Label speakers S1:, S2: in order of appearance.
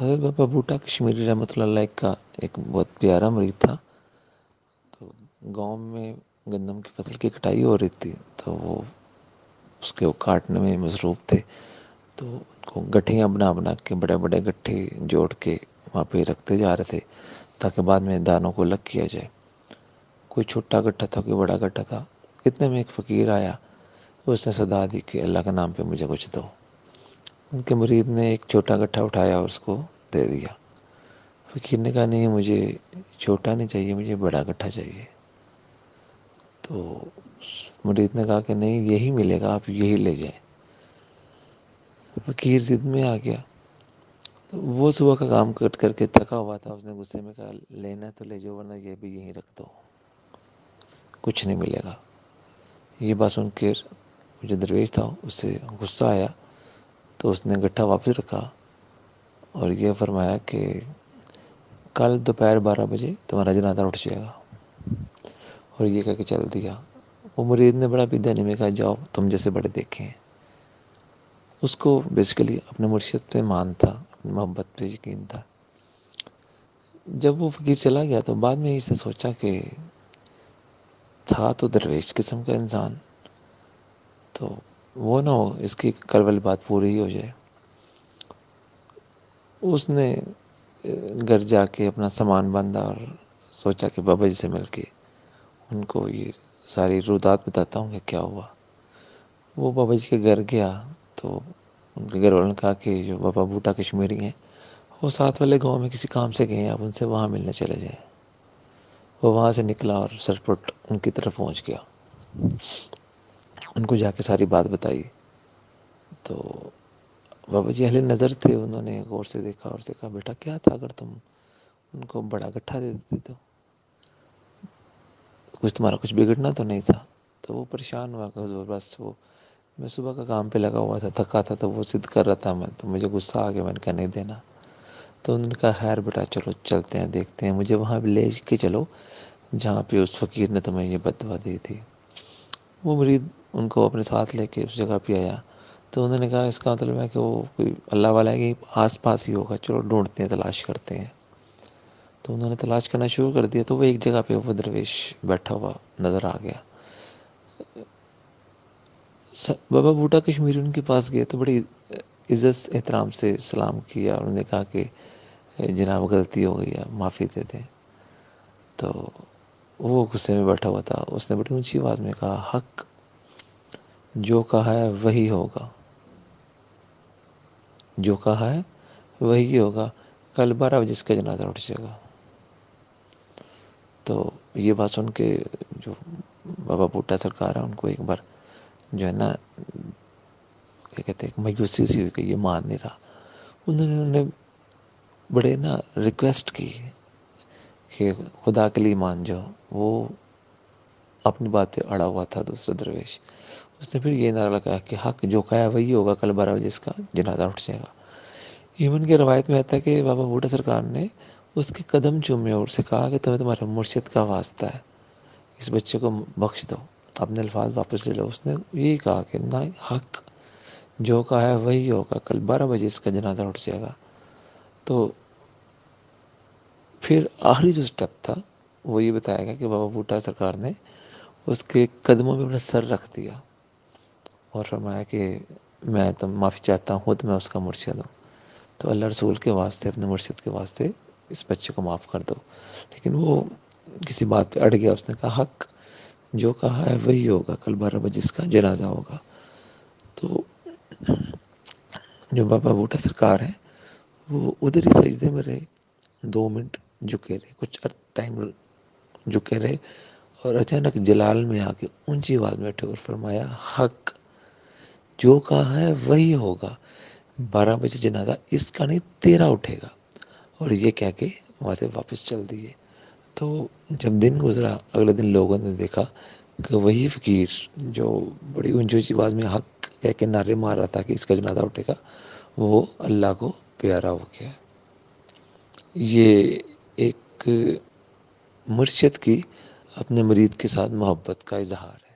S1: حضرت بابا بھوٹا کشمیری رحمۃ اللہ علیہ کا ایک بہت پیارا مرید تھا. تو گاؤں میں گندم کی فصل کی کٹائی ہو رہی تھی، تو وہ اس کے کاٹنے میں مصروف تھے. تو ان کو گٹھیاں بنا بنا کے بڑے بڑے گٹھے جوڑ کے وہاں پہ رکھتے جا رہے تھے تاکہ بعد میں دانوں کو الگ کیا جائے. کوئی چھوٹا گٹھا تھا، کوئی بڑا گٹھا تھا. اتنے میں ایک فقیر آیا، اس نے صدا دی کہ اللہ کے نام پہ مجھے کچھ دو. ان کے مرید نے ایک چھوٹا گٹھا اٹھایا اور اس کو دے دیا. فقیر نے کہا نہیں، مجھے چھوٹا نہیں چاہیے، مجھے بڑا گٹھا چاہیے. تو مرید نے کہا کہ نہیں، یہی ملے گا، آپ یہی لے جائیں. فقیر ضد میں آ گیا. تو وہ صبح کا کام کر کے تھکا ہوا تھا. اس نے غصے میں کہا لینا تو لے جاؤ، ورنہ یہ بھی یہیں رکھ دو، کچھ نہیں ملے گا. یہ بات سن کے جو درویش تھا اس سے غصہ آیا، تو اس نے گٹھا واپس رکھا اور یہ فرمایا کہ کل دوپہر 12 بجے تمہارا جنازہ اٹھ جائے گا. اور یہ کہہ کے چل دیا. وہ مرید نے بڑا بدعنی میں کہا جاؤ، تم جیسے بڑے دیکھے ہیں. اس کو بیسیکلی اپنے مرشد پہ مان تھا، اپنی محبت پہ یقین تھا. جب وہ فقیر چلا گیا تو بعد میں اس نے سوچا کہ تھا تو درویش قسم کا انسان، تو وہ نہ ہو اس کی کل والی بات پوری ہی ہو جائے. اس نے گھر جا کے اپنا سامان باندھا اور سوچا کہ بابا جی سے مل کے ان کو یہ ساری رودات بتاتا ہوں کہ کیا ہوا. وہ بابا جی کے گھر گیا تو ان کے گھر والوں نے کہا کہ جو بابا بھوٹا کشمیری ہیں وہ ساتھ والے گاؤں میں کسی کام سے گئے ہیں، آپ ان سے وہاں ملنے چلے جائیں. وہ وہاں سے نکلا اور سرپٹ ان کی طرف پہنچ گیا. ان کو جا کے ساری بات بتائی. تو بابا جی اہل نظر تھے، انہوں نے غور سے دیکھا اور سے کہا بیٹا کیا تھا اگر تم ان کو بڑا گٹھا دے دیتے تو کچھ تمہارا کچھ بگڑنا تو نہیں تھا. تو وہ پریشان ہوا کہ حضور بس وہ میں صبح کا کام پہ لگا ہوا تھا، تھکا تھا، تو وہ ضد کر رہا تھا، میں تو مجھے غصہ آ گیا، میں نے کہا نہیں دینا. تو انہوں نے کہا خیر بیٹا چلو چلتے ہیں، دیکھتے ہیں، مجھے وہاں لے کے چلو جہاں پہ اس فقیر نے تمہیں یہ بددعا دی تھی. وہ مرید ان کو اپنے ساتھ لے کے اس جگہ پہ آیا. تو انہوں نے کہا اس کا مطلب ہے کہ وہ کوئی اللہ والا ہے کہ آس پاس ہی ہوگا، چلو ڈھونڈتے ہیں، تلاش کرتے ہیں. تو انہوں نے تلاش کرنا شروع کر دیا. تو وہ ایک جگہ پہ وہ درویش بیٹھا ہوا نظر آ گیا. بابا بھوٹا کشمیری ان کے پاس گئے تو بڑی عزت احترام سے سلام کیا اور انہوں نے کہا کہ جناب غلطی ہو گئی ہے، معافی دے دیں. تو وہ غصے میں بیٹھا ہوا تھا. اس نے بڑی اونچی آواز میں کہا حق جو کہا ہے وہی ہوگا، جو کہا ہے وہی ہوگا، کل 12 بجے اس کا جنازہ اٹھ جائے گا. تو یہ بات سن کے جو بابا بھوٹا سرکار ہے ان کو ایک بار جو ہے نا کیا کہتے ہیں مایوسی سی ہوئی کہ یہ مان نہیں رہا. انہوں نے بڑے نا ریکویسٹ کی کہ خدا کے لیے مان جاؤ. وہ اپنی بات پہ اڑا ہوا تھا. دوسرا درویش اس نے پھر یہ نعرہ لگایا کہ حق جو کہا ہے وہی ہوگا، کل 12 بجے اس کا جنازہ اٹھ جائے گا. ایون کی روایت میں آتا ہے کہ بابا بھوٹا سرکار نے اس کے قدم چومے اور اسے کہا کہ تمہیں تمہارے مرشد کا واسطہ ہے، اس بچے کو بخش دو، اپنے الفاظ واپس لے لو. اس نے یہی کہا کہ نہ، حق جو کہا ہے وہی ہوگا، کل 12 بجے اس کا جنازہ اٹھ جائے گا. تو پھر آخری جو سٹیپ تھا وہ یہ بتایا گیا کہ بابا بھوٹا سرکار نے اس کے قدموں میں اپنا سر رکھ دیا اور فرمایا کہ میں تو معافی چاہتا ہوں، خود میں اس کا مرشد ہوں، تو اللہ رسول کے واسطے، اپنے مرشد کے واسطے اس بچے کو معاف کر دو. لیکن وہ کسی بات پہ اڑ گیا. اس نے کہا حق جو کہا ہے وہی ہوگا، کل 12 بجے اس کا جنازہ ہوگا. تو جو بابا بھوٹا سرکار ہے وہ ادھر ہی سجدے میں رہے، 2 منٹ جھکے رہے، کچھ ٹائم جھکے رہے اور اچانک جلال میں آ کے اونچی آواز میں اٹھے اور فرمایا حق جو کہا ہے وہی ہوگا، 12 بجے جنازہ اس کا نہیں تیرا اٹھے گا. اور یہ کہہ کے وہاں سے واپس چل دیے. تو جب دن گزرا، اگلے دن لوگوں نے دیکھا کہ وہی فقیر جو بڑی اونچی اونچی آواز میں حق کہہ کے نعرے مار رہا تھا کہ اس کا جنازہ اٹھے گا، وہ اللہ کو پیارا ہو گیا. یہ ایک مرشد کی اپنے مرید کے ساتھ محبت کا اظہار ہے.